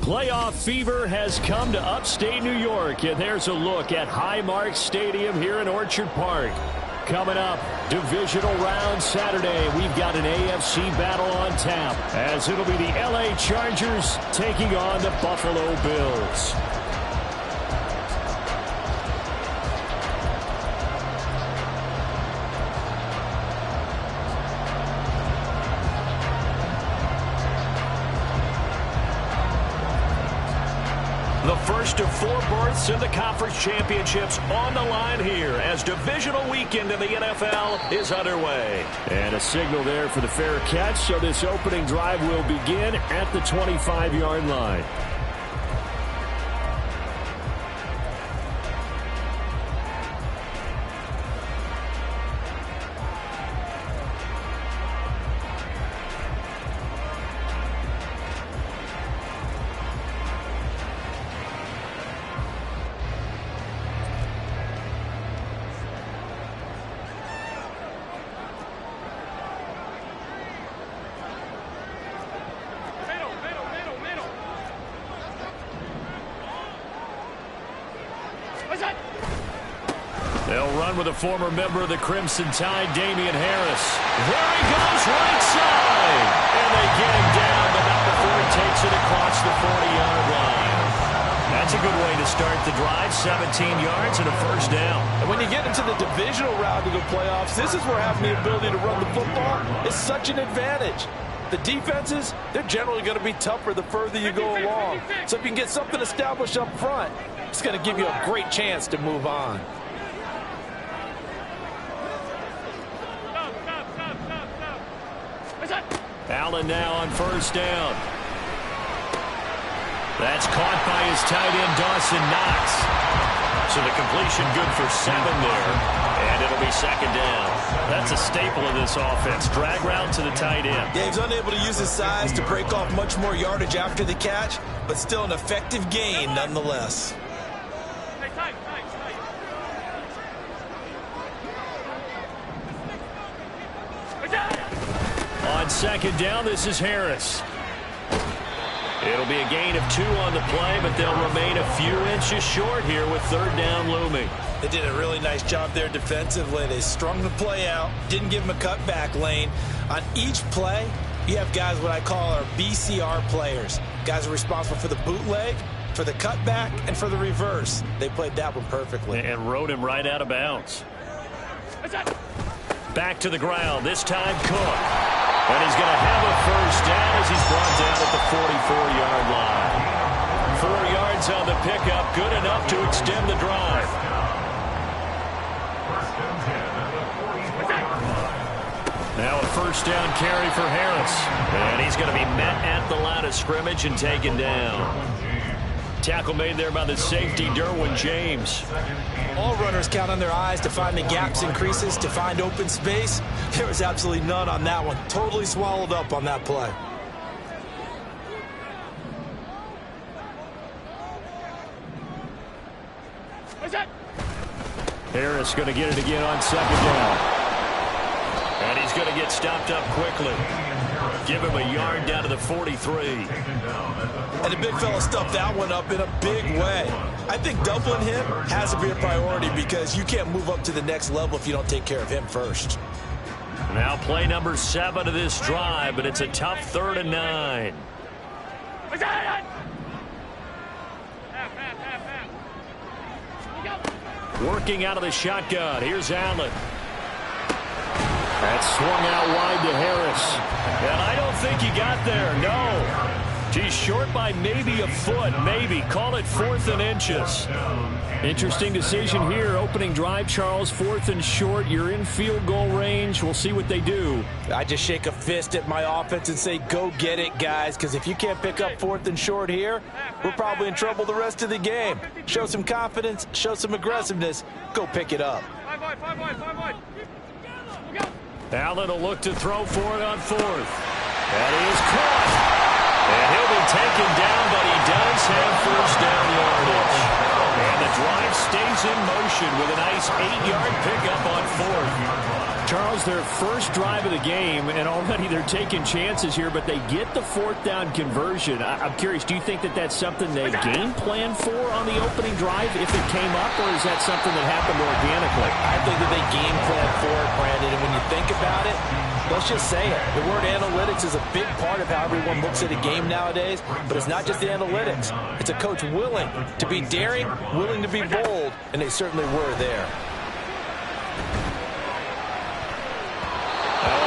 Playoff fever has come to upstate New York, and there's a look at Highmark Stadium here in Orchard Park. Coming up, divisional round Saturday, we've got an AFC battle on tap, as it'll be the LA Chargers taking on the Buffalo Bills. The first of 4 berths in the conference championships on the line here as divisional weekend in the NFL is underway. And a signal there for the fair catch, so this opening drive will begin at the 25-yard line. They'll run with a former member of the Crimson Tide, Damian Harris. There he goes, right side. And they get him down, but not before he takes it across the 40-yard line. That's a good way to start the drive, 17 yards and a first down. And when you get into the divisional round of the playoffs, this is where having the ability to run the football is such an advantage. The defenses, they're generally going to be tougher the further you go along. So if you can get something established up front, it's going to give you a great chance to move on. Allen now on first down. That's caught by his tight end, Dawson Knox. So the completion good for 7 there. And it'll be second down. That's a staple of this offense. Drag route to the tight end. Yeah, he's unable to use his size to break off much more yardage after the catch, but still an effective gain nonetheless. On second down, this is Harris. It'll be a gain of 2 on the play, but they'll remain a few inches short here with third down looming. They did a really nice job there defensively. They strung the play out, didn't give him a cutback lane. On each play, you have guys what I call our BCR players. Guys are responsible for the bootleg, for the cutback, and for the reverse. They played that one perfectly. And rode him right out of bounds. Back to the ground, this time Cook. And he's going to have a first down as he's brought down at the 44-yard line. 4 yards on the pickup, good enough to extend the drive. Now a first down carry for Harris. And he's going to be met at the line of scrimmage and taken down. Tackle made there by the safety, Derwin James. All runners count on their eyes to find the gaps and creases, to find open space. There was absolutely none on that one. Totally swallowed up on that play. Harris going to get it again on second down. And he's going to get stopped up quickly. Give him a yard down to the 43. And the big fella stuffed that one up in a big way. I think doubling him has to be a priority because you can't move up to the next level if you don't take care of him first. Now play number 7 of this drive, but it's a tough 3rd and 9. Working out of the shotgun. Here's Allen. That swung out wide to Harris. And I don't think he got there. No. He's short by maybe a foot. Maybe. Call it 4th and inches. Interesting decision here. Opening drive, Charles. 4th and short. You're in field goal range. We'll see what they do. I just shake a fist at my offense and say, go get it, guys. Because if you can't pick up 4th and short here, we're probably in trouble the rest of the game. Show some confidence. Show some aggressiveness. Go pick it up. Allen will look to throw for it on 4th. And he is caught. And he'll be taken down, but he does have first down yardage. And the drive stays runners in motion with a nice 8-yard pickup on fourth. Charles, their first drive of the game, and already they're taking chances here, but they get the fourth down conversion. I'm curious, do you think that that's something they game plan for on the opening drive if it came up, or is that something that happened organically? I think that they game plan for it, Brandon, and when you think about it, let's just say it. The word analytics is a big part of how everyone looks at a game nowadays, but it's not just the analytics. It's a coach willing to be daring, willing to be bold, and they certainly were there.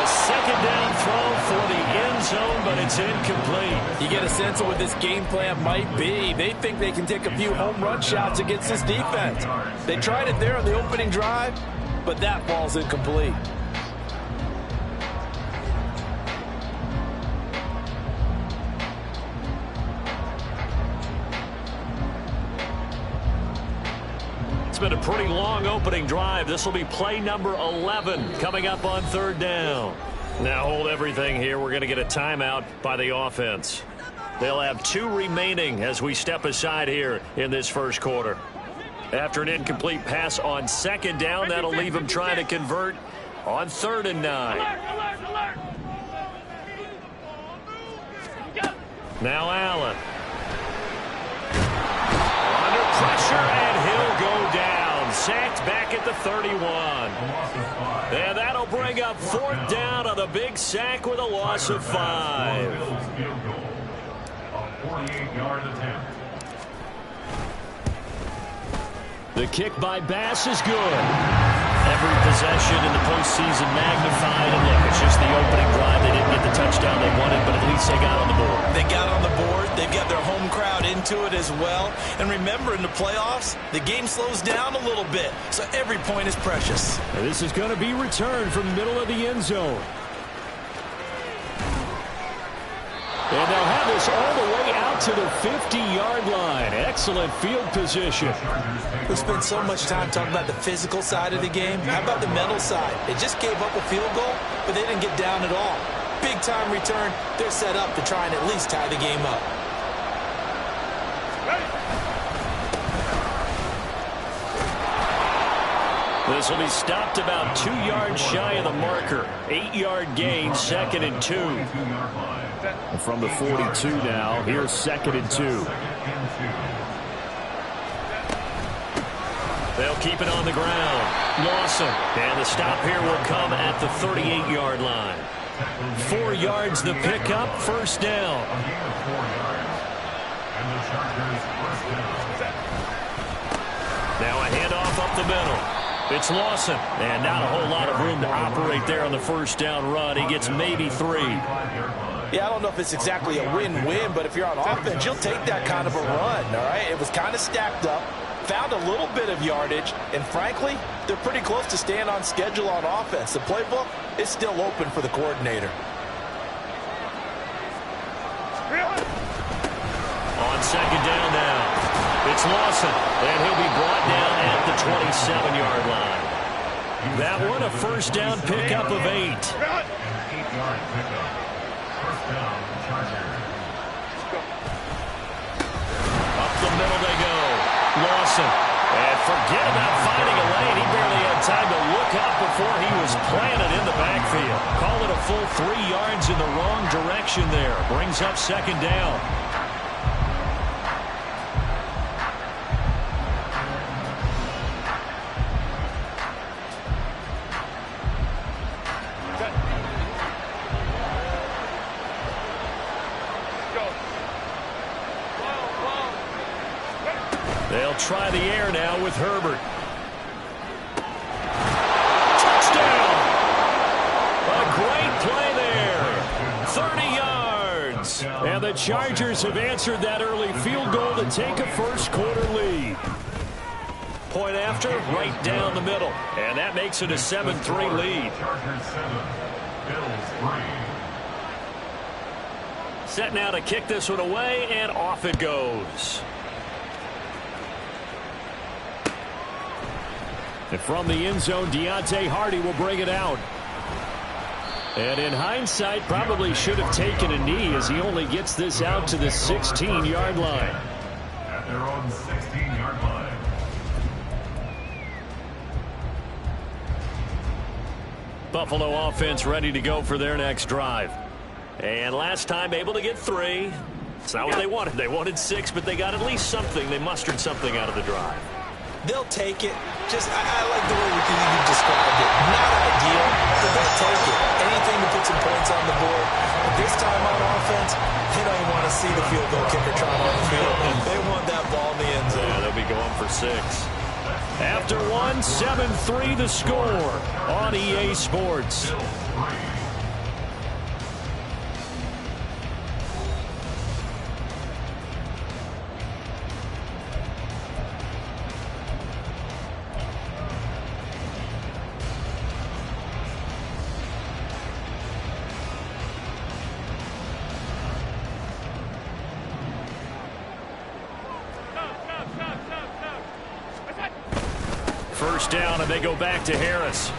Second down throw for the end zone, but it's incomplete. You get a sense of what this game plan might be. They think they can take a few home run shots against this defense. They tried it there on the opening drive, but that ball's incomplete. It's been a pretty long opening drive. This will be play number 11 coming up on third down. Now hold everything here. We're going to get a timeout by the offense. They'll have 2 remaining as we step aside here in this first quarter. After an incomplete pass on second down, that'll leave them trying to convert on 3rd and 9. Now Allen. Under pressure, and he'll go down. Sacked back at the 31. And that'll bring up 4th down on the big sack with a loss of 5. The kick by Bass is good. Every possession in the postseason magnified. And look, it's just the opening drive. They didn't get the touchdown they wanted, but at least they got on the board. They got on the board. They've got their home crowd into it as well. And remember, in the playoffs, the game slows down a little bit. So every point is precious. And this is going to be returned from the middle of the end zone. And they'll have this all the way out to the 50-yard line. Excellent field position. We spent so much time talking about the physical side of the game. How about the mental side? They just gave up a field goal, but they didn't get down at all. Big-time return. They're set up to try and at least tie the game up. This will be stopped about 2 yards shy of the marker. 8-yard gain, 2nd and 2. And from the 42 now, here's 2nd and 2. They'll keep it on the ground. Lawson. And the stop here will come at the 38-yard line. 4 yards the pickup, 1st down. Now a handoff up the middle. It's Lawson, and not a whole lot of room to operate there on the 1st down run. He gets maybe 3. Yeah, I don't know if it's exactly a win-win, but if you're on offense, you'll take that kind of a run, all right? It was kind of stacked up, found a little bit of yardage, and frankly, they're pretty close to staying on schedule on offense. The playbook is still open for the coordinator. On 2nd down now. It's Lawson, and he'll be brought down at the 27-yard line. That one, a 1st down pickup of 8. Up the middle they go. Lawson, and forget about finding a lane. He barely had time to look up before he was planted in the backfield. Call it a full 3 yards in the wrong direction there. Brings up 2nd down. They'll try the air now with Herbert. Touchdown! A great play there. 30 yards. And the Chargers have answered that early field goal to take a first quarter lead. Point after, right down the middle. And that makes it a 7-3 lead. Set now to kick this one away, and off it goes. And from the end zone, Deontay Hardy will bring it out. And in hindsight, probably should have taken a knee as he only gets this out to the 16-yard line. At their own 16-yard line. Buffalo offense ready to go for their next drive. And last time able to get 3. It's not what they wanted. They wanted 6, but they got at least something. They mustered something out of the drive. They'll take it. I like the way you described it. Not ideal, but they'll take it. Anything to put some points on the board. But this time on offense, they don't even want to see the field goal kicker trying on the field. They want that ball in the end zone. Yeah, they'll be going for 6. After 1, 7-3 the score on EA Sports. First down, and they go back to Harris.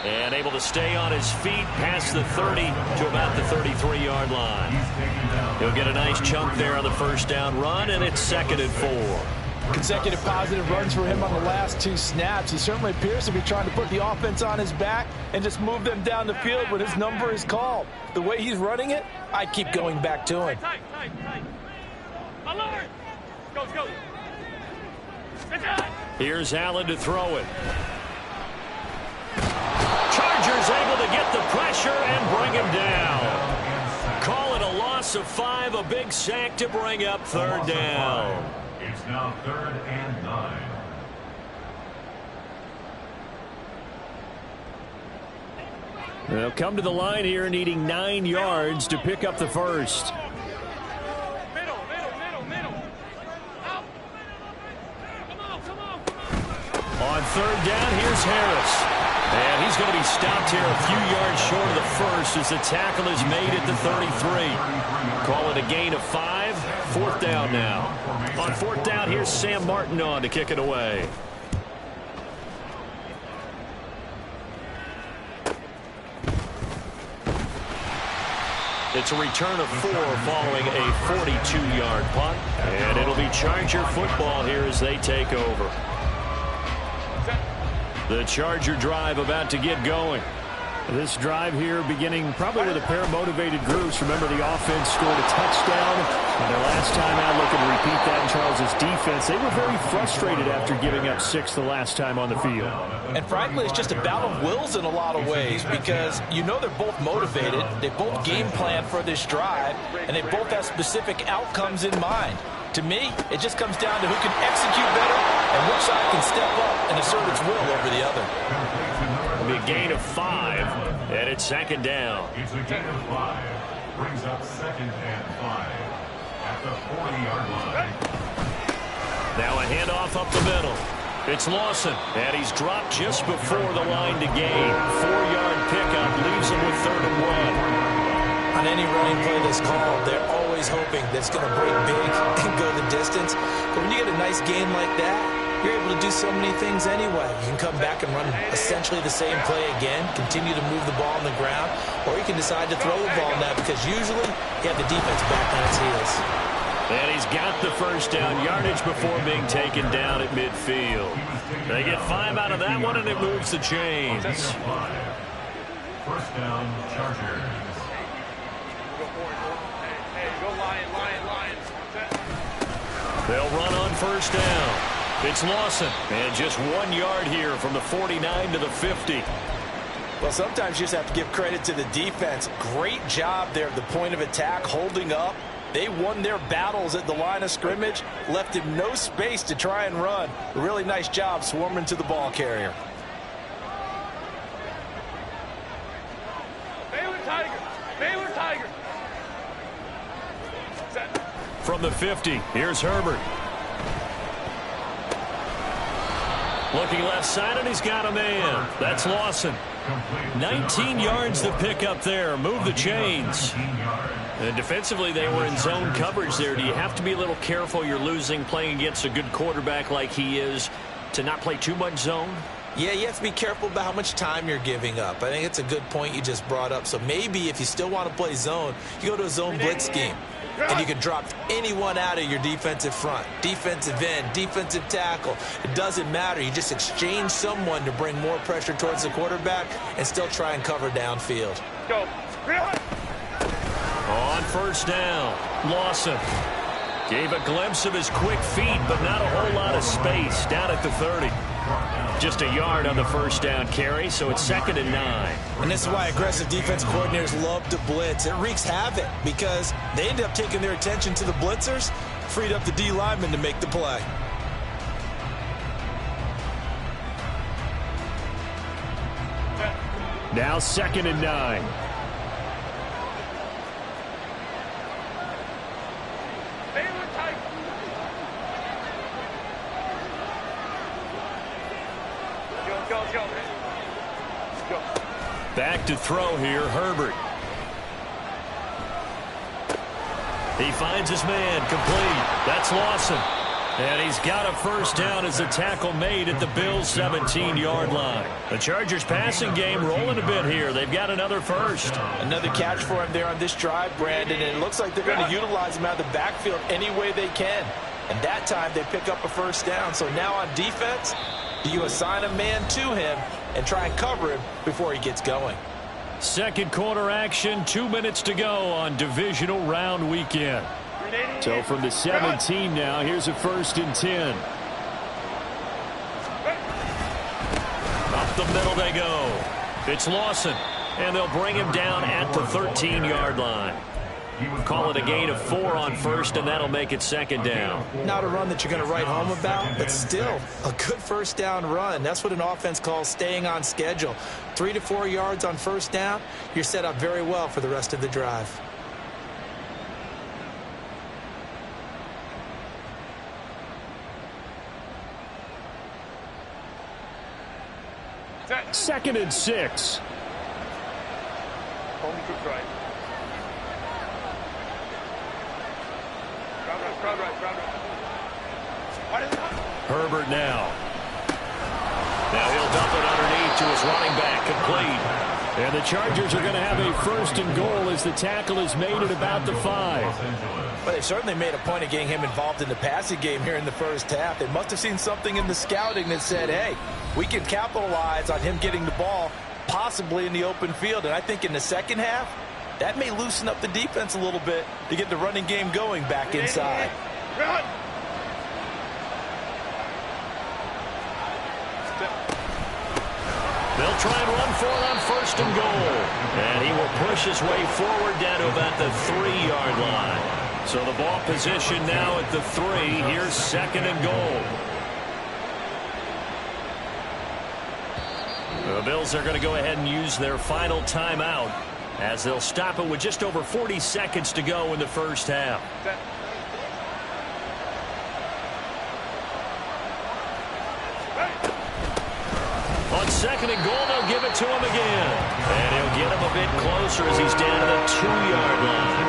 And able to stay on his feet past the 30 to about the 33-yard line. He'll get a nice chunk there on the first down run, and it's 2nd and 4. Consecutive positive runs for him on the last 2 snaps. He certainly appears to be trying to put the offense on his back and just move them down the field when his number is called. The way he's running it, I keep going back to him. Tight. Alert! Go. Here's Allen to throw it. Chargers able to get the pressure and bring him down. Call it a loss of 5, a big sack to bring up 3rd down. It's now 3rd and 9. They'll come to the line here needing 9 yards to pick up the first. Middle. Out. Come on. On 3rd down, here's Harris. And he's going to be stopped here a few yards short of the first as the tackle is made at the 33. Call it a gain of 5. 4th down now. On 4th down, here's Sam Martin on to kick it away. It's a return of 4 following a 42-yard punt. And it'll be Charger football here as they take over. The Charger drive about to get going. This drive here beginning probably with a pair of motivated groups. Remember, the offense scored a touchdown. And their last time out, looking to repeat that in Charles' defense. They were very frustrated after giving up 6 the last time on the field. And frankly, it's just a battle of wills in a lot of ways because you know they're both motivated. They both game plan for this drive, and they both have specific outcomes in mind. To me, it just comes down to who can execute better and which side can step up and assert its will over the other. It'll be a gain of 5, and it's 2nd down. It's a gain of 5. Brings up 2nd and 5 at the 40-yard line. Now a handoff up the middle. It's Lawson, and he's dropped just before the line to gain. 4-yard pickup leaves him with 3rd and 1. On any running play that's called, they're always hoping that it's going to break big and go the distance. But when you get a nice game like that, you're able to do so many things anyway. You can come back and run essentially the same play again, continue to move the ball on the ground, or you can decide to throw the ball now because usually you have the defense back on its heels. And he's got the first down yardage before being taken down at midfield. They get 5 out of that one, and it moves the chains. First down, Chargers. They'll run on first down. It's Lawson, and just 1 yard here from the 49 to the 50. Well, sometimes you just have to give credit to the defense. Great job there at the point of attack, holding up. They won their battles at the line of scrimmage, left him no space to try and run. A really nice job swarming to the ball carrier. Baylor Tiger. From the 50, here's Herbert. Looking left side, and he's got a man. That's Lawson. 19 yards to pick up there. Move the chains. And defensively, they were in zone coverage there. Do you have to be a little careful? You're losing playing against a good quarterback like he is to not play too much zone? Yeah, you have to be careful about how much time you're giving up. I think it's a good point you just brought up. So maybe if you still want to play zone, you go to a zone blitz scheme. And you can drop anyone out of your defensive front. Defensive end, defensive tackle. It doesn't matter. You just exchange someone to bring more pressure towards the quarterback and still try and cover downfield. Go. On first down, Lawson gave a glimpse of his quick feet, but not a whole lot of space down at the 30. Just a yard on the first down carry, so it's 2nd and 9. And this is why aggressive defense coordinators love to blitz. It wreaks havoc because they end up taking their attention to the blitzers, freed up the D lineman to make the play. Now 2nd and 9. Back to throw here, Herbert. He finds his man, complete. That's Lawson. And he's got a first down as the tackle made at the Bills' 17-yard line. The Chargers' passing game rolling a bit here. They've got another first. Another catch for him there on this drive, Brandon, and it looks like they're going to utilize him out of the backfield any way they can. And that time they pick up a first down. So now on defense, do you assign a man to him and try and cover him before he gets going? Second quarter action, 2 minutes to go on divisional round weekend. So from the 17 now, here's a 1st and 10. Up the middle they go. It's Lawson, and they'll bring him down at the 13-yard line. Call it a gain of 4 on first, and that'll make it 2nd down. Not a run that you're going to write home about, but still a good first down run. That's what an offense calls staying on schedule. 3 to 4 yards on first down, you're set up very well for the rest of the drive. Second and 6. Only troops right. Herbert now. Now he'll dump it underneath to his running back, complete. And the Chargers are going to have a 1st and goal as the tackle is made at about the 5. Well, they certainly made a point of getting him involved in the passing game here in the first half. They must have seen something in the scouting that said, hey, we can capitalize on him getting the ball possibly in the open field. And I think in the second half, that may loosen up the defense a little bit to get the running game going back inside. They'll try and run for it on 1st and goal. And he will push his way forward down to about the 3-yard line. So the ball position now at the 3. Here's 2nd and goal. The Bills are going to go ahead and use their final timeout as they'll stop it with just over 40 seconds to go in the first half. On 2nd and goal, they'll give it to him again. And he'll get him a bit closer as he's down to the 2-yard line.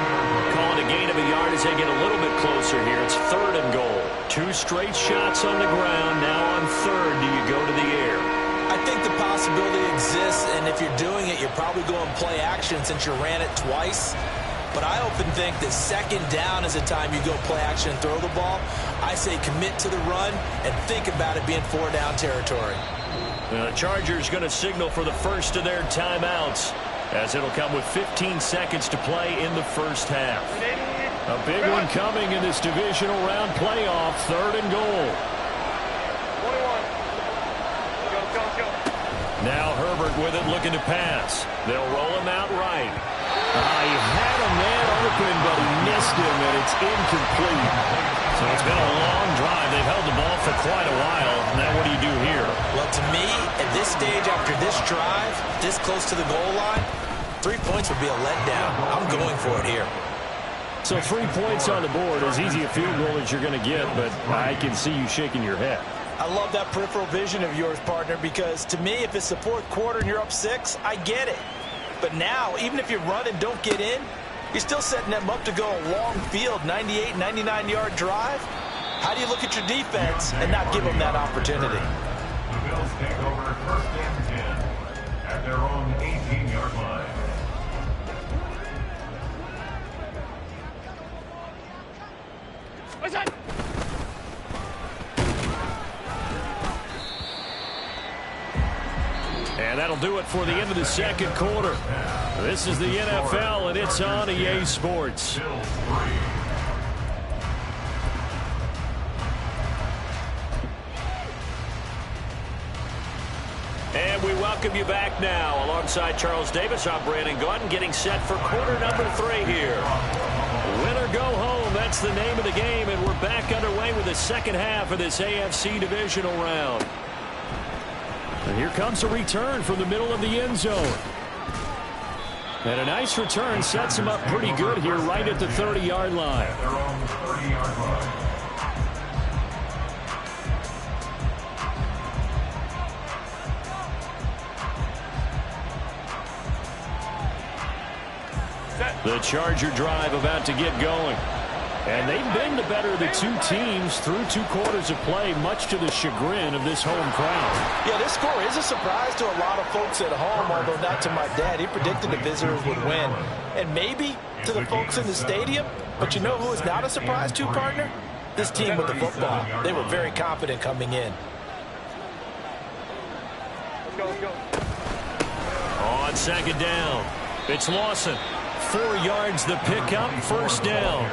Call it a gain of a yard as they get a little bit closer here. It's 3rd and goal. 2 straight shots on the ground. Now on 3rd, do you go to the air? I think the possibility exists, and if you're doing it, you're probably going play action since you ran it twice. But I often think that 2nd down is the time you go play action and throw the ball. I say commit to the run and think about it being 4-down territory. The Chargers going to signal for the first of their timeouts as it'll come with 15 seconds to play in the first half. A big one coming in this divisional round playoff, 3rd and goal. 21. Go. Now Herbert with it looking to pass. They'll roll him out right. He had a man open, but he missed him, and it's incomplete. So it's been a long drive. They've held the ball for quite a while. Now what do you do here? Well, to me, at this stage after this drive, this close to the goal line, 3 points would be a letdown. I'm going for it here. So 3 points on the board, as easy a field goal as you're going to get, but I can see you shaking your head. I love that peripheral vision of yours, partner, because to me, if it's the 4th quarter and you're up 6, I get it. But now, even if you run and don't get in, you're still setting them up to go a long field, 98, 99-yard drive. How do you look at your defense and not give them that opportunity? The Bills take over first and 10 at their own 18-yard line. And that'll do it for the end of the second quarter. This is the NFL, and it's on EA Sports. And we welcome you back now. Alongside Charles Davis, I'm Brandon Gaudin, getting set for quarter number 3 here. Win or go home, that's the name of the game, and we're back underway with the second half of this AFC divisional round. And here comes a return from the middle of the end zone. And a nice return sets him up pretty good here right at the 30-yard line. At their own 30-yard line. The Charger drive about to get going. And they've been the better of the two teams through 2 quarters of play, much to the chagrin of this home crowd. Yeah, this score is a surprise to a lot of folks at home, although not to my dad. He predicted the visitors would win. And maybe to the folks in the stadium. But you know who is not a surprise to, partner? This team with the football. They were very confident coming in. Let's go. On second down, it's Lawson. 4 yards the pickup, first down.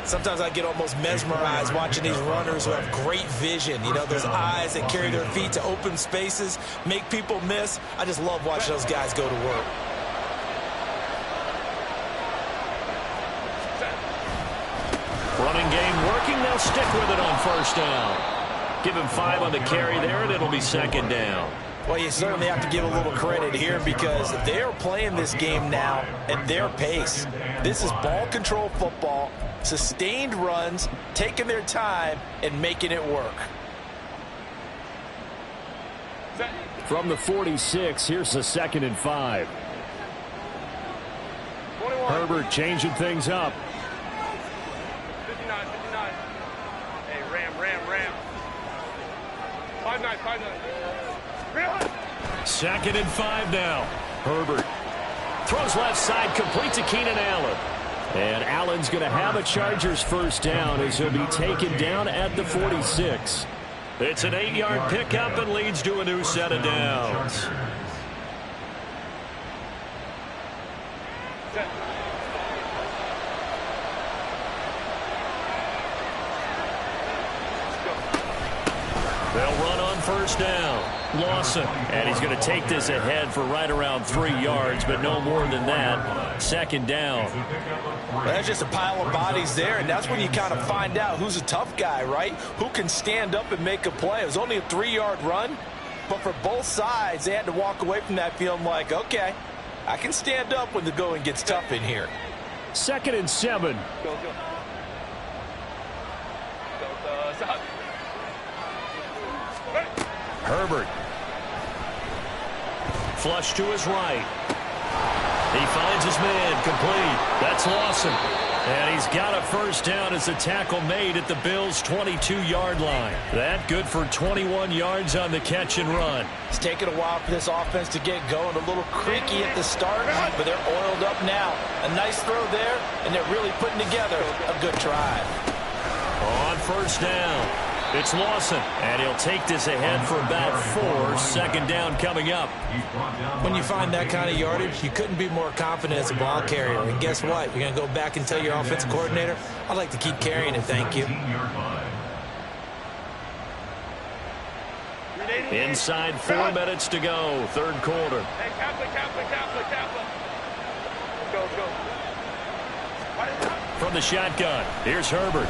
Sometimes I get almost mesmerized watching these runners who have great vision. You know, those eyes that carry their feet to open spaces, make people miss. I just love watching those guys go to work. Running game working. They'll stick with it on first down. Give him 5 on the carry there, and it'll be second down. Well, you certainly have to give a little credit here because they are playing this game now at their pace. This is ball control football, sustained runs, taking their time, and making it work. From the 46, here's the 2nd and 5. 21. Herbert changing things up. 59. Hey, Ram. 5-9. 2nd and 5 now. Herbert throws left side, complete to Keenan Allen. And Allen's going to have a Chargers first down as he'll be taken down at the 46. It's an 8-yard pickup and leads to a new set of downs. They'll run on first down. Lawson, and he's going to take this ahead for right around 3 yards, but no more than that. Second down. Well, that's just a pile of bodies there, and that's when you kind of find out who's a tough guy, right? Who can stand up and make a play. It was only a 3-yard run, but for both sides, they had to walk away from that feeling like, okay, I can stand up when the going gets tough in here. 2nd and 7. Go. Stop. Herbert. Flush to his right. He finds his man, complete. That's Lawson. And he's got a first down as the tackle made at the Bills' 22-yard line. That good for 21 yards on the catch and run. It's taken a while for this offense to get going. A little creaky at the start, but they're oiled up now. A nice throw there, and they're really putting together a good drive. On first down, it's Lawson, and he'll take this ahead for about 4. Second down coming up. When you find that kind of yardage, you couldn't be more confident as a ball carrier. And guess what? You're going to go back and tell your offensive coordinator, I'd like to keep carrying it, thank you. Inside 4 minutes to go, third quarter. Hey, Kaplan. Go. From the shotgun, here's Herbert.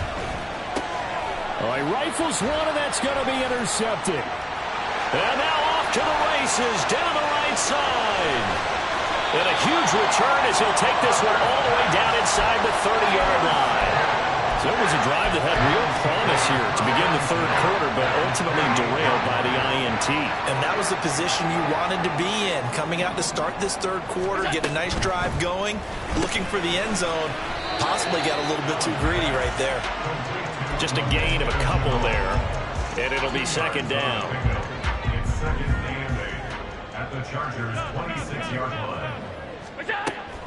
Oh, he rifles one, and that's going to be intercepted. And now off to the races, down the right side. And a huge return as he'll take this one all the way down inside the 30-yard line. So it was a drive that had real promise here to begin the third quarter, but ultimately derailed by the INT. And that was the position you wanted to be in, coming out to start this third quarter, get a nice drive going, looking for the end zone. Possibly got a little bit too greedy right there. Just a gain of a couple there, and it'll be second down. It's 2nd and 8. at the Chargers' 26-yard line.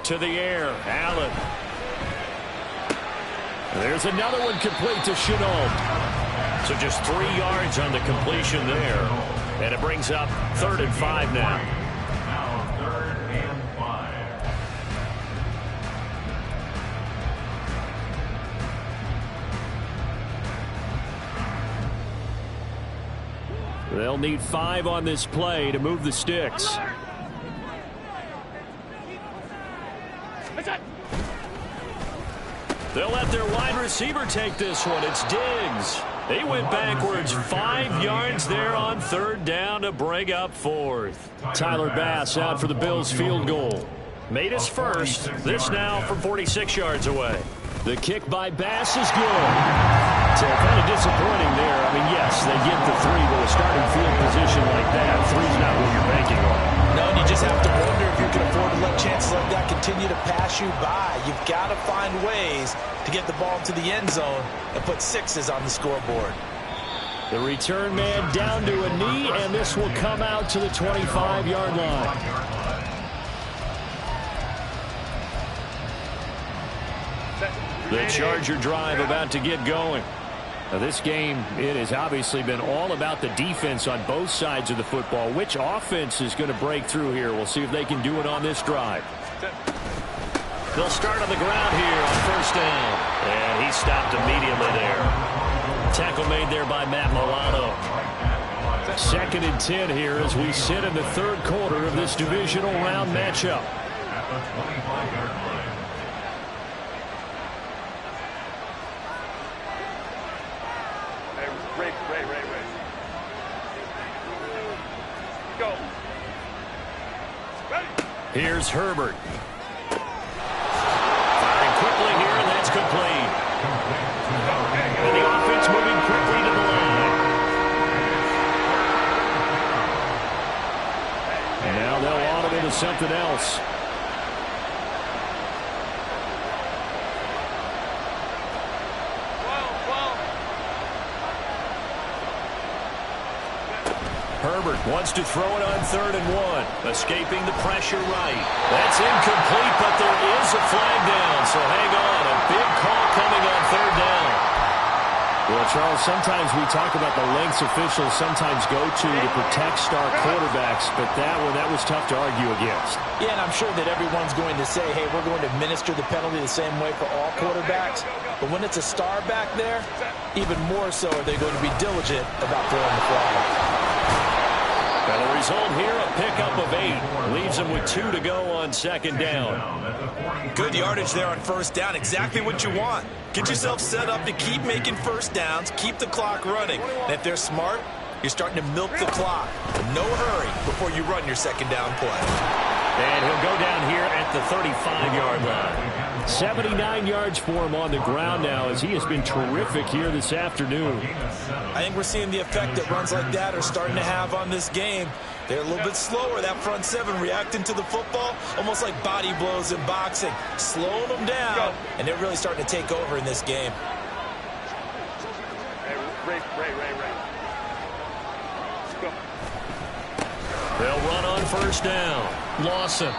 To the air, Allen. There's another one complete to Chenault. So just 3 yards on the completion there. And it brings up 3rd and 5 now. Now 3rd and 5. They'll need 5 on this play to move the sticks. They'll let their wide receiver take this one. It's Diggs. They went backwards 5 yards there on 3rd down to bring up 4th. Tyler Bass out for the Bills field goal. Made his first. This now from 46 yards away. The kick by Bass is good. So kind of disappointing there. I mean, yes, they get the 3, but a starting field position like that, 3's not what you're banking on. No, and you just have to wonder if you can afford to let chances like that continue to pass you by. You've got to find ways to get the ball to the end zone and put 6s on the scoreboard. The return man down to a knee, and this will come out to the 25-yard line. The Charger drive about to get going. Now this game, it has obviously been all about the defense on both sides of the football. Which offense is going to break through here? We'll see if they can do it on this drive. They'll start on the ground here on 1st down. And he stopped immediately there. Tackle made there by Matt Milano. 2nd and 10 here as we sit in the 3rd quarter of this divisional round matchup. At the 25-yard line. Ray. Go. Ready. Here's Herbert. Firing quickly here, and that's complete. And the offense moving quickly to the line. And now they'll automate to something else. Herbert wants to throw it on 3rd and 1. Escaping the pressure right. That's incomplete, but there is a flag down. So hang on. A big call coming on 3rd down. Well, Charles, sometimes we talk about the lengths officials sometimes go to protect star quarterbacks, but that was tough to argue against. Yeah, and I'm sure that everyone's going to say, hey, we're going to administer the penalty the same way for all quarterbacks. But when it's a star back there, even more so are they going to be diligent about throwing the flag. And the result here, a pickup of 8. Leaves them with 2 to go on 2nd down. Good yardage there on 1st down. Exactly what you want. Get yourself set up to keep making 1st downs, keep the clock running. And if they're smart, you're starting to milk the clock. No hurry before you run your 2nd down play. And he'll go down here at the 35-yard line. 79 yards for him on the ground now as he has been terrific here this afternoon. I think we're seeing the effect that runs like that are starting to have on this game. They're a little bit slower, that front 7 reacting to the football, almost like body blows in boxing, slowing them down, and they're really starting to take over in this game. Ray. Go. They'll run on 1st down. Lawson.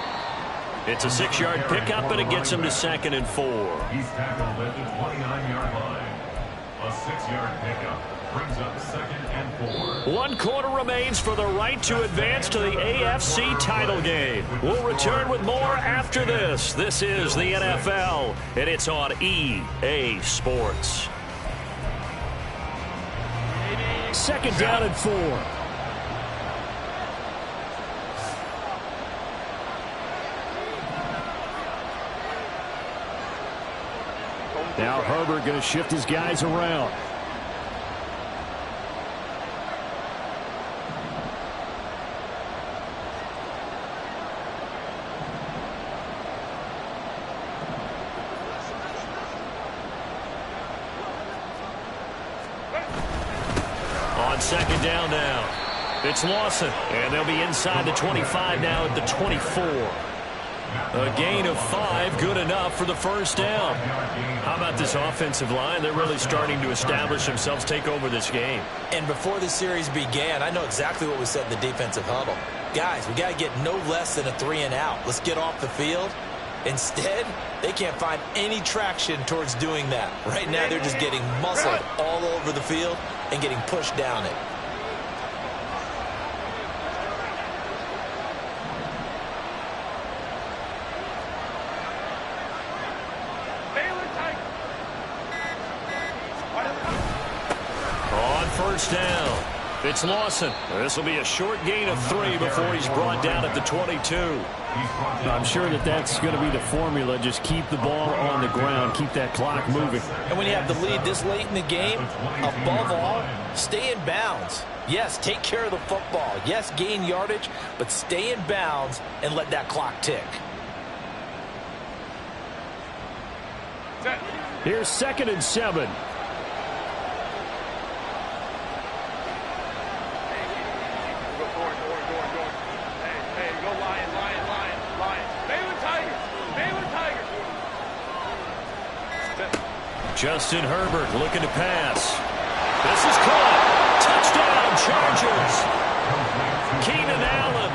It's a 6-yard pickup, but it gets him to 2nd and 4. He's tackled at the 29-yard line. A 6-yard pickup brings up 2nd and 4. 1 quarter remains for the right to advance to the AFC title game. We'll return with more after this. This is the NFL, and it's on EA Sports. 2nd down and 4. Now Herbert going to shift his guys around. On 2nd down now. It's Lawson, and they'll be inside the 25 now at the 24. A gain of 5, good enough for the 1st down. How about this offensive line? They're really starting to establish themselves, take over this game. And before the series began, I know exactly what we said in the defensive huddle. guys, we got to get no less than a 3-and-out. Let's get off the field. Instead, they can't find any traction towards doing that. Right now, they're just getting muscled all over the field and getting pushed down it. On first down, it's Lawson. This will be a short gain of 3 before he's brought down at the 22. I'm sure that's going to be the formula. Just keep the ball on the ground, keep that clock moving. And when you have the lead this late in the game, above all, stay in bounds. Yes, take care of the football. Yes, gain yardage, but stay in bounds and let that clock tick. Here's 2nd and 7. Justin Herbert looking to pass. This is caught. Touchdown, Chargers. Keenan Allen,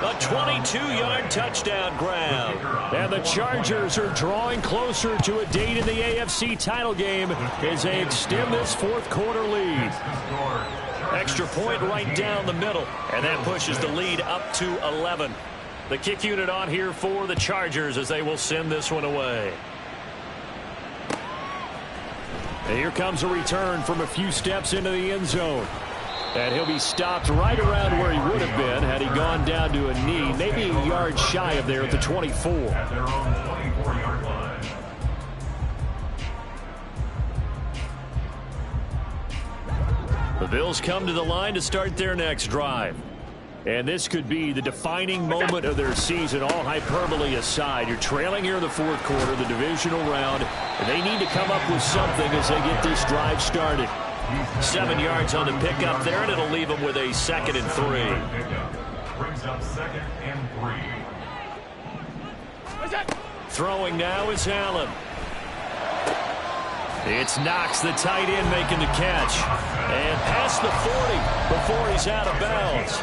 a 22-yard touchdown grab. And the Chargers are drawing closer to a date in the AFC title game as they extend this fourth-quarter lead. Extra point right down the middle, and that pushes the lead up to 11. The kick unit on here for the Chargers as they will send this one away. And here comes a return from a few steps into the end zone. And he'll be stopped right around where he would have been had he gone down to a knee, maybe a yard shy of there at the 24. At their own 24-yard line. The Bills come to the line to start their next drive. And this could be the defining moment of their season, all hyperbole aside. You're trailing here in the fourth quarter, the divisional round, and they need to come up with something as they get this drive started. 7 yards on the pickup there, and it'll leave them with a 2nd and 3. Brings up 2nd and 3. Throwing now is Allen. It's Knox, the tight end, making the catch. And past the 40 before he's out of bounds.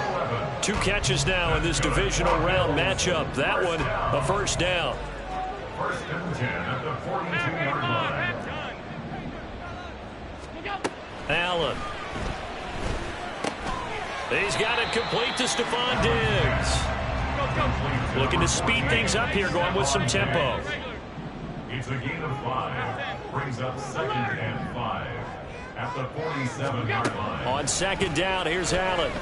2 catches now in this divisional round matchup. That one, a first down. 1st and 10 at the 42-yard line. Allen. He's got it complete to Stephon Diggs. Looking to speed things up here, going with some tempo. It's a gain of 5. Brings up 2nd and 5 at the 47-yard line. On 2nd down, here's Allen.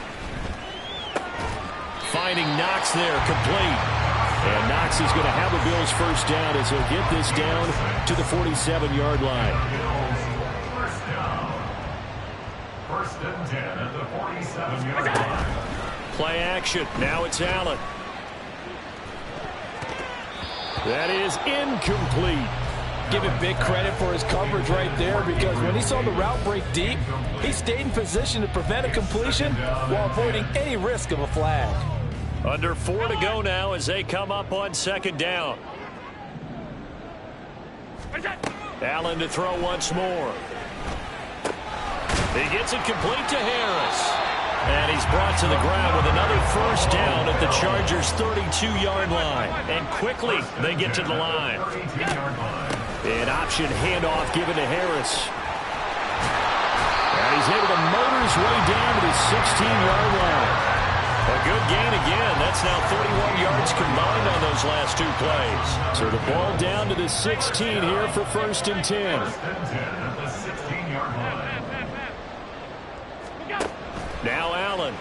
Finding Knox there, complete. And Knox is going to have a Bills first down as he'll get this down to the 47-yard line. Bills first down. 1st and 10 at the 47-yard line. Play action. Now it's Allen. That is incomplete. Give him big credit for his coverage right there, because when he saw the route break deep, he stayed in position to prevent a completion while avoiding any risk of a flag. Under 4 to go now as they come up on 2nd down. Allen to throw once more. He gets it complete to Harris. And he's brought to the ground with another first down at the Chargers' 32-yard line. And quickly they get to the line. An option handoff given to Harris. And he's able to motor his way down to the 16-yard line. A good gain again. That's now 31 yards combined on those last 2 plays. So the ball down to the 16 here for 1st and 10. 1st and 10 at the 16-yard line. Now Allen.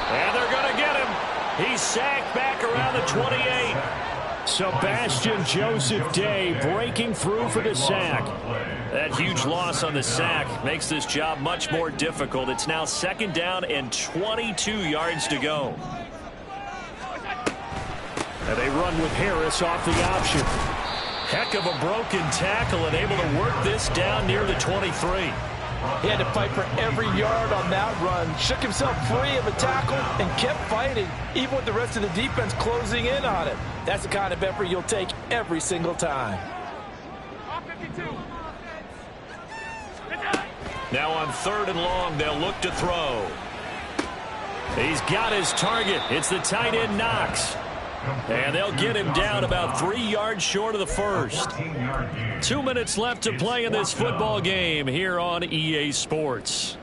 And they're going to get him. He's sacked back around the 28. Sebastian Joseph Day breaking through for the sack. That huge loss on the sack makes this job much more difficult. It's now 2nd down and 22 yards to go. And they run with Harris off the option. Heck of a broken tackle and able to work this down near the 23. He had to fight for every yard on that run. Shook himself free of a tackle and kept fighting, even with the rest of the defense closing in on him. That's the kind of effort you'll take every single time. Now on 3rd and long, they'll look to throw. He's got his target. It's the tight end Knox. And they'll get him down about 3 yards short of the first. 2 minutes left to play in this football game here on EA Sports.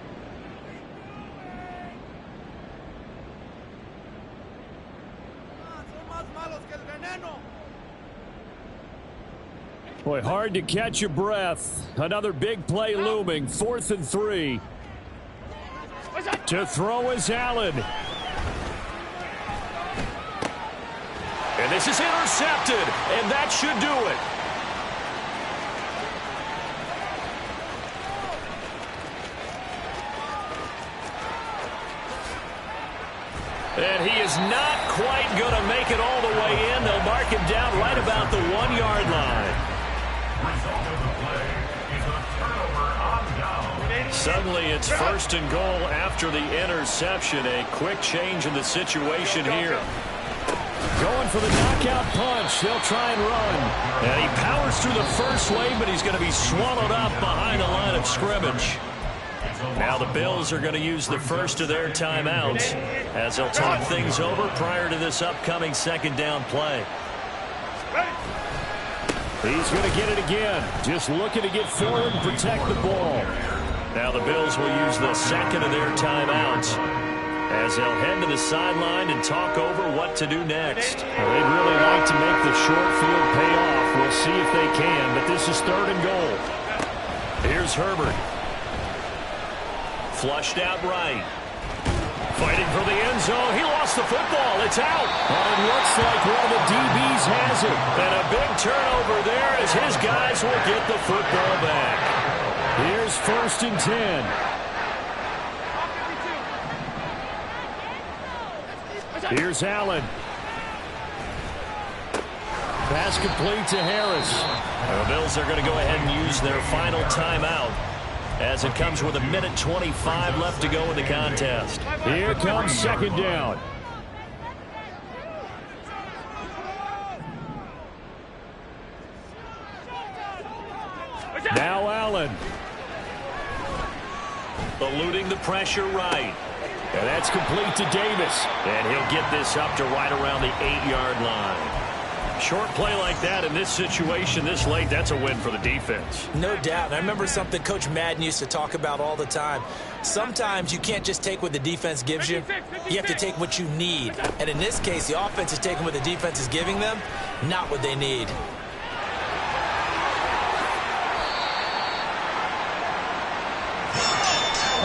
Boy, hard to catch your breath. Another big play looming. 4th and 3. To throw is Allen. And this is intercepted, and that should do it. And he is not quite going to make it all the way in. They'll mark him down right about the 1-yard line. Result of the play is a turnover on down. Suddenly it's 1st and goal after the interception. A quick change in the situation here. Going for the knockout punch. They'll try and run. And he powers through the first wave, but he's going to be swallowed up behind the line of scrimmage. Now the Bills are going to use the first of their timeouts as they'll talk things over prior to this upcoming 2nd down play. He's going to get it again. Just looking to get forward and protect the ball. Now the Bills will use the 2nd of their timeouts as they'll head to the sideline and talk over what to do next. Well, they'd really like to make the short field pay off. We'll see if they can, but this is 3rd and goal. Here's Herbert. Flushed out right. Fighting for the end zone. He lost the football. It's out. Well, it looks like one of the DBs has it. And a big turnover there as his guys will get the football back. Here's 1st and 10. Here's Allen. Pass complete to Harris. The Bills are going to go ahead and use their final timeout as it comes with 1:25 left to go in the contest. Here comes 2nd down. Now Allen. Eluding the pressure right. And that's complete to Davis. And he'll get this up to right around the 8-yard line. Short play like that in this situation this late, that's a win for the defense. No doubt. And I remember something Coach Madden used to talk about all the time. Sometimes you can't just take what the defense gives you. You have to take what you need. And in this case, the offense is taking what the defense is giving them, not what they need.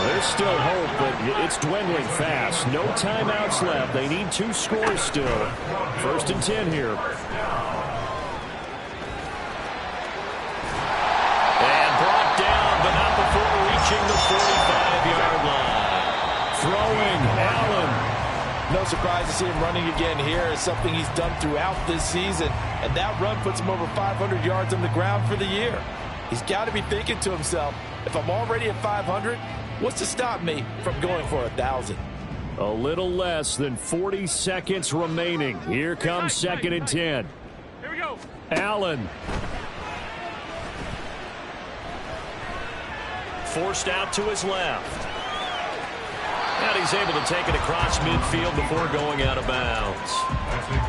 There's still hope, but it's dwindling fast. No timeouts left. They need 2 scores still. 1st and 10 here. And brought down, but not before reaching the 45-yard line. Throwing, Allen. No surprise to see him running again here. It's something he's done throughout this season. And that run puts him over 500 yards on the ground for the year. He's got to be thinking to himself, if I'm already at 500, what's to stop me from going for 1,000? A little less than 40 seconds remaining. Here comes 2nd and 10. Here we go. Allen. Forced out to his left. And he's able to take it across midfield before going out of bounds.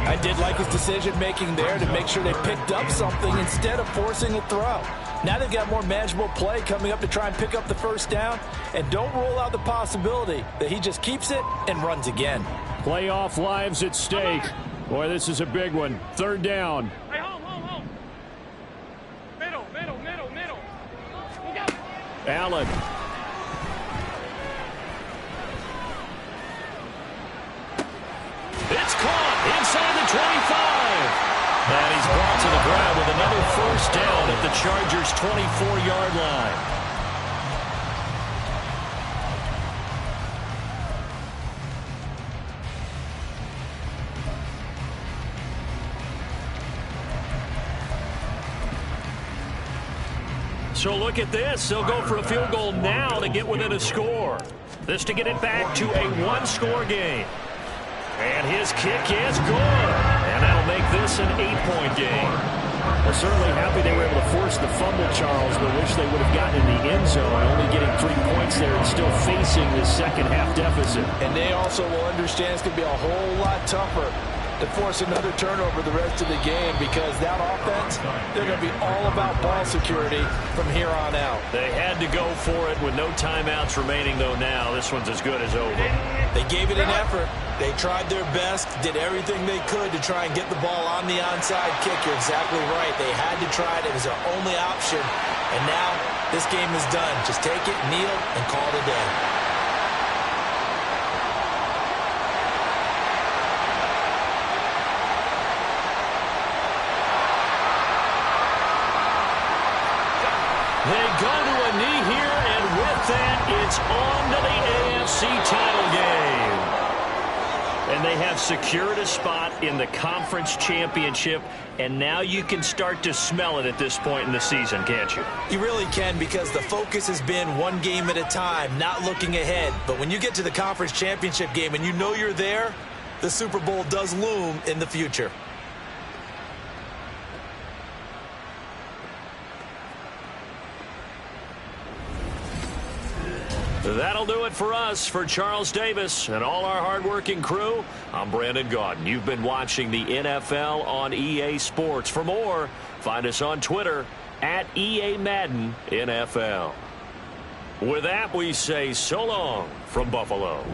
I did like his decision-making there to make sure they picked up something instead of forcing a throw. Now they've got more manageable play coming up to try and pick up the 1st down. And don't rule out the possibility that he just keeps it and runs again. Playoff lives at stake. Boy, this is a big one. 3rd down. Hey, home. Middle. Look out. Allen. It's caught inside the 25. And he's brought to the ground with another 1st down at the Chargers' 24-yard line. So look at this. They'll go for a field goal now to get within a score. This to get it back to a 1-score game. And his kick is good. And that'll make this an 8-point game. Well, certainly happy they were able to force the fumble, Charles, but wish they would have gotten in the end zone, only getting 3 points there and still facing the second half deficit. And they also will understand it's going to be a whole lot tougher to force another turnover the rest of the game, because that offense, they're going to be all about ball security from here on out. They had to go for it with no timeouts remaining, though. Now this one's as good as over. They gave it an effort. They tried their best, did everything they could to try and get the ball on the onside kick. You're exactly right. They had to try it. It was their only option. And now this game is done. Just take it, kneel, and call it a day. They go to a knee here, and with that, it's on to the AFC title game. And they have secured a spot in the conference championship, and now you can start to smell it at this point in the season, can't you? You really can, because the focus has been one game at a time, not looking ahead. But when you get to the conference championship game and you know you're there, the Super Bowl does loom in the future. That'll do it for us. For Charles Davis and all our hardworking crew, I'm Brandon Gaudin. You've been watching the NFL on EA Sports. For more, find us on Twitter at EA Madden NFL. With that, we say so long from Buffalo.